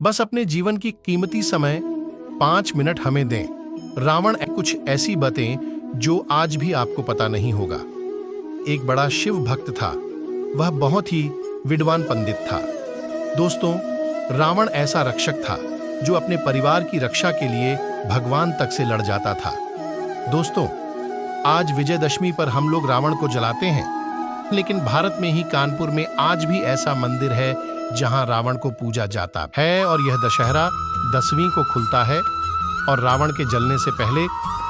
बस अपने जीवन की कीमती समय 5 मिनट हमें दें। रावण कुछ ऐसी बातें जो आज भी आपको पता नहीं होगा। एक बड़ा शिव भक्त था। वह बहुत ही विद्वान पंडित था। दोस्तों, रावण ऐसा रक्षक था जो अपने परिवार की रक्षा के लिए भगवान तक से लड़ जाता था। दोस्तों, आज विजयदशमी पर हम लोग रावण को जलाते हैं, लेकिन भारत में ही कानपुर में आज भी ऐसा मंदिर है जहां रावण को पूजा जाता है। और यह दशहरा 10वीं को खुलता है और रावण के जलने से पहले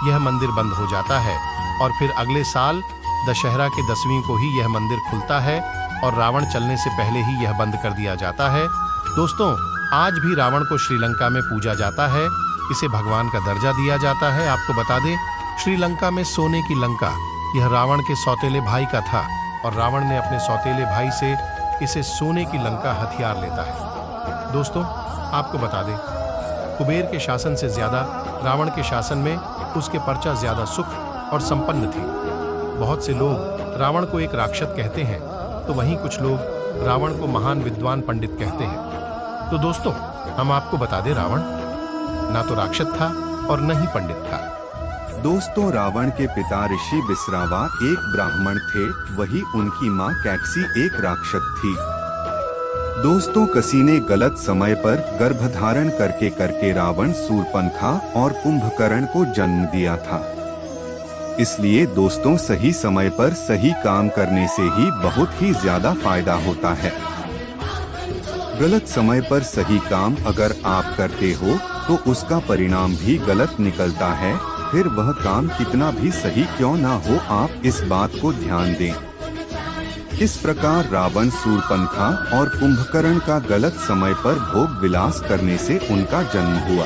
यह मंदिर बंद हो जाता है और फिर अगले साल दशहरा के 10वीं को ही यह मंदिर खुलता है और रावण चलने से पहले ही यह बंद कर दिया जाता है। दोस्तों, आज भी रावण को श्रीलंका में पूजा जाता है। इसे भगवान का दर्जा दिया जाता है। आपको बता दें, श्रीलंका में सोने की लंका यह रावण के सौतेले भाई का था और रावण ने अपने सौतेले भाई से इसे सोने की लंका हथियार लेता है। दोस्तों, आपको बता दें, कुबेर के शासन से ज्यादा रावण के शासन में उसके प्रजा ज्यादा सुख और संपन्न थी। बहुत से लोग रावण को एक राक्षस कहते हैं, तो वहीं कुछ लोग रावण को महान विद्वान पंडित कहते हैं। तो दोस्तों, हम आपको बता दें, रावण ना तो राक्षस था और न ही पंडित था। दोस्तों, रावण के पिता ऋषि बिस्रावा एक ब्राह्मण थे, वही उनकी माँ कैकसी एक राक्षस थी। दोस्तों, कसी ने गलत समय पर गर्भधारण करके रावण, शूर्पणखा और कुंभकर्ण को जन्म दिया था। इसलिए दोस्तों, सही समय पर सही काम करने से ही बहुत ही ज्यादा फायदा होता है। गलत समय पर सही काम अगर आप करते हो तो उसका परिणाम भी गलत निकलता है, फिर वह काम कितना भी सही क्यों ना हो, आप इस बात को ध्यान दें। इस प्रकार रावण, शूर्पणखा और कुंभकर्ण का गलत समय पर भोग विलास करने से उनका जन्म हुआ।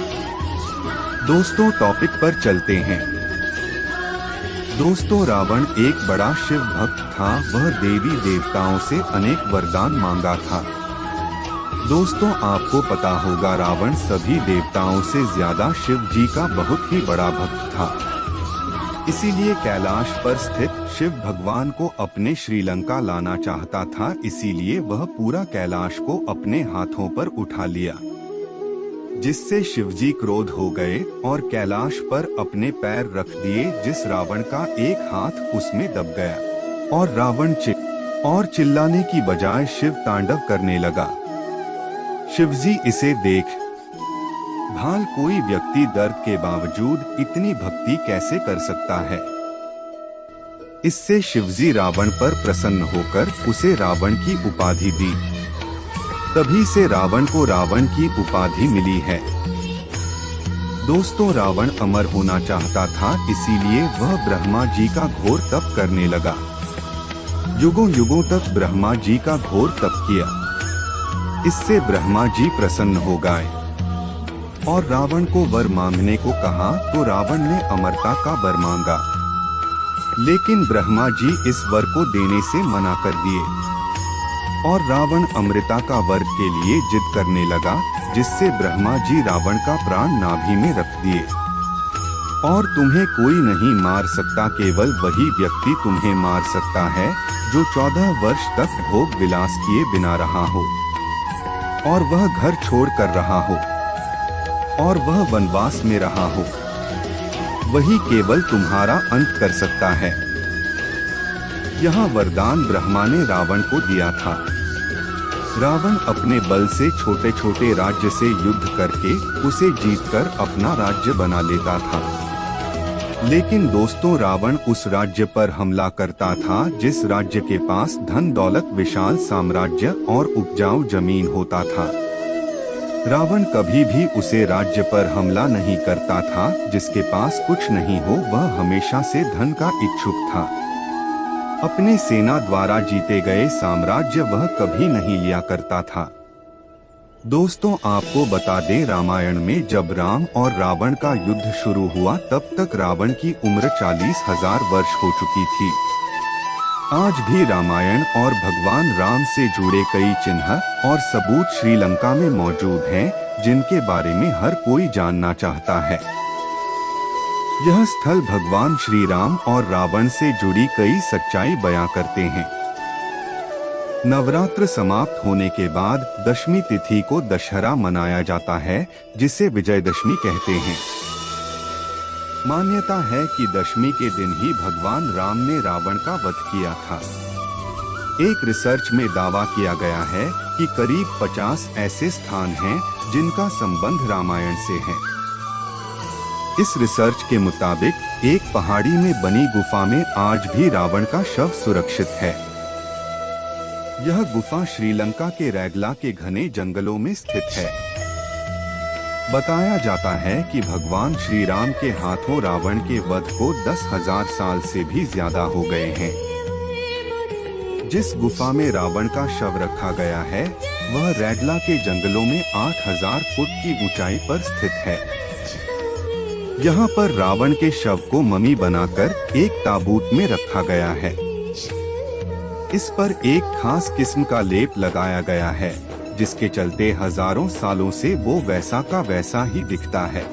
दोस्तों, टॉपिक पर चलते हैं। दोस्तों, रावण एक बड़ा शिव भक्त था। वह देवी देवताओं से अनेक वरदान मांगा था। दोस्तों, आपको पता होगा, रावण सभी देवताओं से ज्यादा शिव जी का बहुत ही बड़ा भक्त था। इसीलिए कैलाश पर स्थित शिव भगवान को अपने श्रीलंका लाना चाहता था। इसीलिए वह पूरा कैलाश को अपने हाथों पर उठा लिया, जिससे शिवजी क्रोध हो गए और कैलाश पर अपने पैर रख दिए, जिस रावण का एक हाथ उसमें दब गया और रावण चिल्लाने की बजाय शिव तांडव करने लगा। शिवजी इसे देख भाल, कोई व्यक्ति दर्द के बावजूद इतनी भक्ति कैसे कर सकता है। इससे शिवजी रावण पर प्रसन्न होकर उसे रावण की उपाधि दी। तभी से रावण को रावण की उपाधि मिली है। दोस्तों, रावण अमर होना चाहता था, इसीलिए वह ब्रह्मा जी का घोर तप करने लगा। युगों युगों तक ब्रह्मा जी का घोर तप किया। इससे ब्रह्मा जी प्रसन्न हो गए और रावण को वर मांगने को कहा, तो रावण ने अमरता का वर मांगा, लेकिन ब्रह्मा जी इस वर को देने से मना कर दिए और रावण अमृता का वर के लिए जिद करने लगा, जिससे ब्रह्मा जी रावण का प्राण नाभि में रख दिए। और तुम्हें कोई नहीं मार सकता, केवल वही व्यक्ति तुम्हें मार सकता है जो 14 वर्ष तक भोग विलास किए बिना रहा हो और वह घर छोड़ कर रहा हो और वह वनवास में रहा हो। वही केवल तुम्हारा अंत कर सकता है। यह वरदान ब्रह्मा ने रावण को दिया था। रावण अपने बल से छोटे छोटे राज्य से युद्ध करके उसे जीतकर अपना राज्य बना लेता था। लेकिन दोस्तों, रावण उस राज्य पर हमला करता था जिस राज्य के पास धन दौलत, विशाल साम्राज्य और उपजाऊ जमीन होता था। रावण कभी भी उसे राज्य पर हमला नहीं करता था जिसके पास कुछ नहीं हो। वह हमेशा से धन का इच्छुक था। अपने सेना द्वारा जीते गए साम्राज्य वह कभी नहीं लिया करता था। दोस्तों, आपको बता दें, रामायण में जब राम और रावण का युद्ध शुरू हुआ तब तक रावण की उम्र 40,000 वर्ष हो चुकी थी। आज भी रामायण और भगवान राम से जुड़े कई चिन्ह और सबूत श्रीलंका में मौजूद हैं, जिनके बारे में हर कोई जानना चाहता है। यह स्थल भगवान श्री राम और रावण से जुड़ी कई सच्चाई बयां करते हैं। नवरात्र समाप्त होने के बाद दशमी तिथि को दशहरा मनाया जाता है, जिसे विजयदशमी कहते हैं। मान्यता है कि दशमी के दिन ही भगवान राम ने रावण का वध किया था। एक रिसर्च में दावा किया गया है कि करीब 50 ऐसे स्थान हैं जिनका संबंध रामायण से है। इस रिसर्च के मुताबिक एक पहाड़ी में बनी गुफा में आज भी रावण का शव सुरक्षित है। यह गुफा श्रीलंका के रैगला के घने जंगलों में स्थित है। बताया जाता है कि भगवान श्री राम के हाथों रावण के वध को 10,000 साल से भी ज्यादा हो गए हैं। जिस गुफा में रावण का शव रखा गया है वह रैगला के जंगलों में 8,000 फुट की ऊंचाई पर स्थित है। यहाँ पर रावण के शव को ममी बनाकर एक ताबूत में रखा गया है। इस पर एक खास किस्म का लेप लगाया गया है, जिसके चलते हजारों सालों से वो वैसा का वैसा ही दिखता है।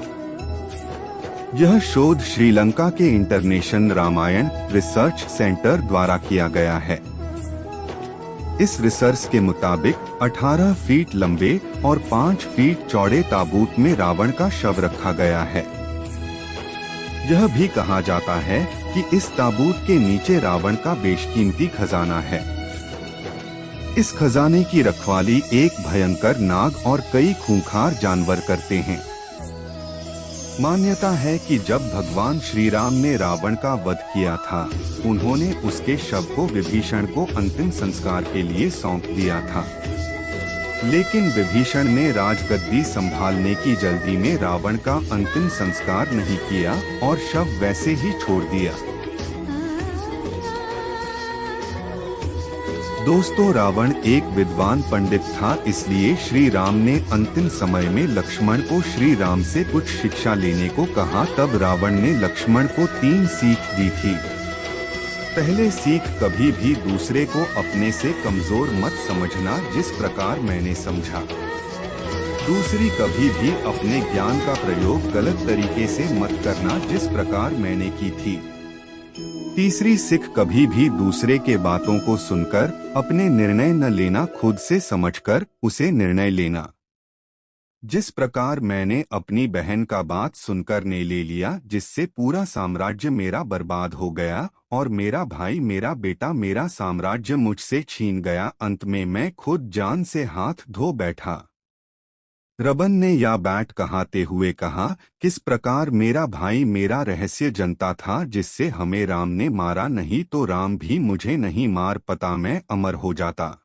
यह शोध श्रीलंका के इंटरनेशनल रामायण रिसर्च सेंटर द्वारा किया गया है। इस रिसर्च के मुताबिक 18 फीट लंबे और 5 फीट चौड़े ताबूत में रावण का शव रखा गया है। यह भी कहा जाता है कि इस ताबूत के नीचे रावण का बेशकीमती खजाना है। इस खजाने की रखवाली एक भयंकर नाग और कई खूंखार जानवर करते हैं। मान्यता है कि जब भगवान श्री राम ने रावण का वध किया था, उन्होंने उसके शव को विभीषण को अंतिम संस्कार के लिए सौंप दिया था। लेकिन विभीषण ने राजगद्दी संभालने की जल्दी में रावण का अंतिम संस्कार नहीं किया और शव वैसे ही छोड़ दिया। दोस्तों, रावण एक विद्वान पंडित था, इसलिए श्री राम ने अंतिम समय में लक्ष्मण को श्री राम से कुछ शिक्षा लेने को कहा। तब रावण ने लक्ष्मण को 3 सीख दी थी। पहले सीख, कभी भी दूसरे को अपने से कमजोर मत समझना, जिस प्रकार मैंने समझा। दूसरी, कभी भी अपने ज्ञान का प्रयोग गलत तरीके से मत करना, जिस प्रकार मैंने की थी। तीसरी सीख, कभी भी दूसरे के बातों को सुनकर अपने निर्णय न लेना, खुद से समझकर उसे निर्णय लेना। जिस प्रकार मैंने अपनी बहन का बात सुनकर ने ले लिया, जिससे पूरा साम्राज्य मेरा बर्बाद हो गया और मेरा भाई, मेरा बेटा, मेरा साम्राज्य मुझसे छीन गया। अंत में मैं खुद जान से हाथ धो बैठा। रबन ने या बैठ कहाते हुए कहा, किस प्रकार मेरा भाई मेरा रहस्य जनता था, जिससे हमें राम ने मारा, नहीं तो राम भी मुझे नहीं मार पाता, मैं अमर हो जाता।